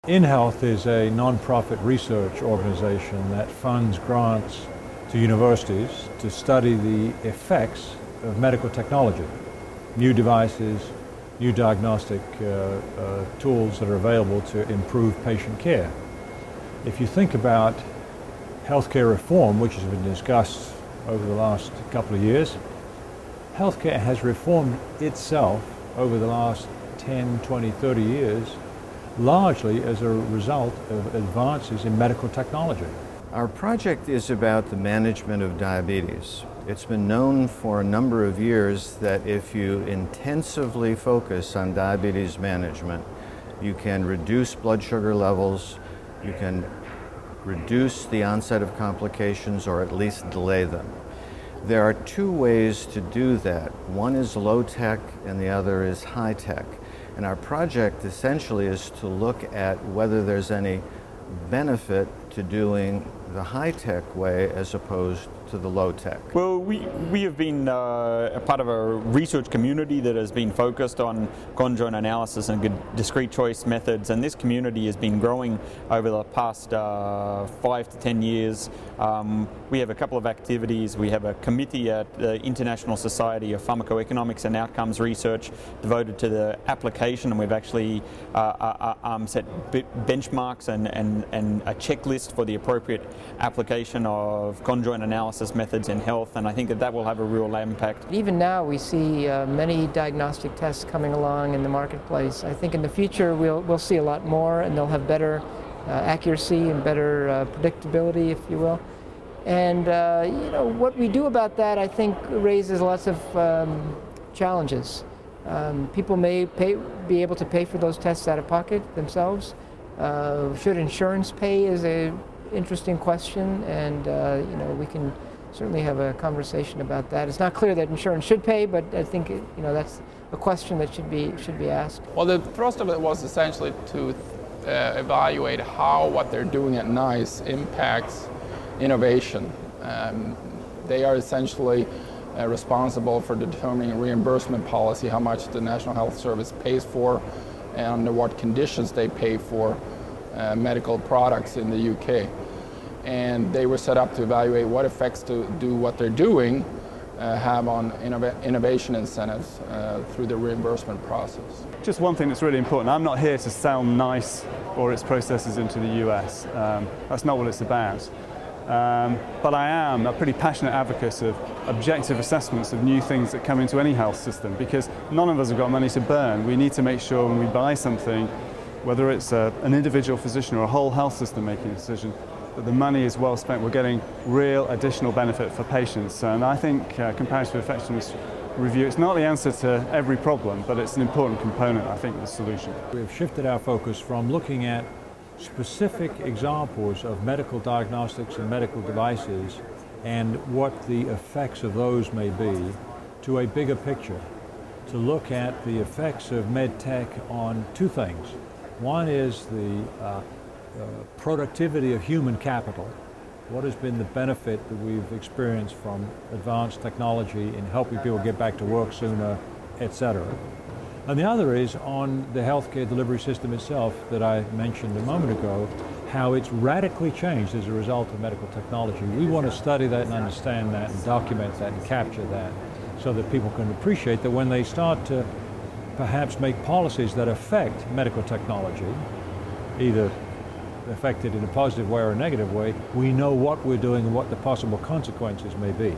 InHealth is a non-profit research organization that funds grants to universities to study the effects of medical technology, new devices, new diagnostic tools that are available to improve patient care. If you think about healthcare reform, which has been discussed over the last couple of years, healthcare has reformed itself over the last 10, 20, 30 years, largely as a result of advances in medical technology. Our project is about the management of diabetes. It's been known for a number of years that if you intensively focus on diabetes management, you can reduce blood sugar levels, you can reduce the onset of complications or at least delay them. There are two ways to do that. One is low tech and the other is high tech. And our project essentially is to look at whether there's any benefit to doing the high-tech way as opposed to the low-tech. Well, we have been a part of a research community that has been focused on conjoint analysis and discrete choice methods, and this community has been growing over the past 5 to 10 years. We have a couple of activities. We have a committee at the International Society of Pharmacoeconomics and Outcomes Research devoted to the application, and we've actually set benchmarks and a checklist for the appropriate application of conjoint analysis methods in health, and I think that will have a real impact. Even now we see many diagnostic tests coming along in the marketplace. I think in the future we'll see a lot more, and they'll have better accuracy and better predictability, if you will. And what we do about that, I think, raises lots of challenges. People may be able to pay for those tests out of pocket themselves. Should insurance pay is an interesting question, and we can certainly have a conversation about that. It's not clear that insurance should pay, but I think that's a question that should be asked. Well, the thrust of it was essentially to evaluate how what they're doing at NICE impacts innovation. They are essentially responsible for determining reimbursement policy, how much the National Health Service pays for, and under what conditions they pay for medical products in the UK. And they were set up to evaluate what effects to do what they're doing have on innovation incentives through the reimbursement process. Just one thing that's really important, I'm not here to sell NICE or its processes into the US. That's not what it's about. But I am a pretty passionate advocate of objective assessments of new things that come into any health system, because none of us have got money to burn. We need to make sure when we buy something, whether it's an individual physician or a whole health system making a decision, that the money is well spent. We're getting real additional benefit for patients. And I think comparative effectiveness review, it's not the answer to every problem, but it's an important component, I think, of the solution. We've shifted our focus from looking at specific examples of medical diagnostics and medical devices and what the effects of those may be to a bigger picture, to look at the effects of med tech on two things. One is the productivity of human capital. What has been the benefit that we've experienced from advanced technology in helping people get back to work sooner, etc. And the other is on the healthcare delivery system itself that I mentioned a moment ago, how it's radically changed as a result of medical technology. We want to study that and understand that and document that and capture that so that people can appreciate that when they start to perhaps make policies that affect medical technology, either affected in a positive way or a negative way, we know what we're doing and what the possible consequences may be.